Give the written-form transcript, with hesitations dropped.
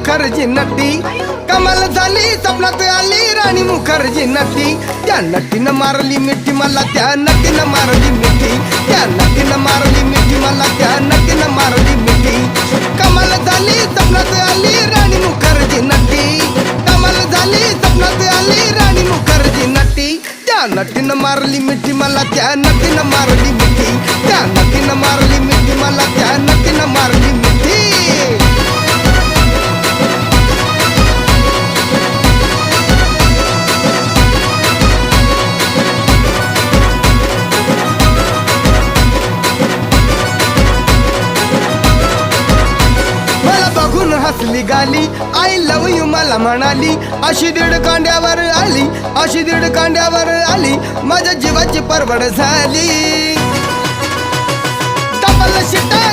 मुखर्जी नटी कमाल झाली स्वप्नात आली राणी मुखर्जी नटी त्या नटीनं मारली मिठी मला त्या नटीनं मारली मिठी त्या नटीनं मारली मिठी मला त्या नटीनं मारली मिठी कमाल झाली स्वप्नात आली राणी मुखर्जी नटी कमाल झाली स्वप्नात आली राणी मुखर्जी नटी त्या नटीनं मारली मिठी मला त्या नटीनं मारली मिठी त्या नटीनं मारली मिठी मला त्या नटीनं मारली मिठी हसली गाली आय लव यू मला म्हणाली अशी दीड कांड्यावर आली अशी दीड कांड्यावर आली माझ्या जीवाची परवड झाली डबल शिटा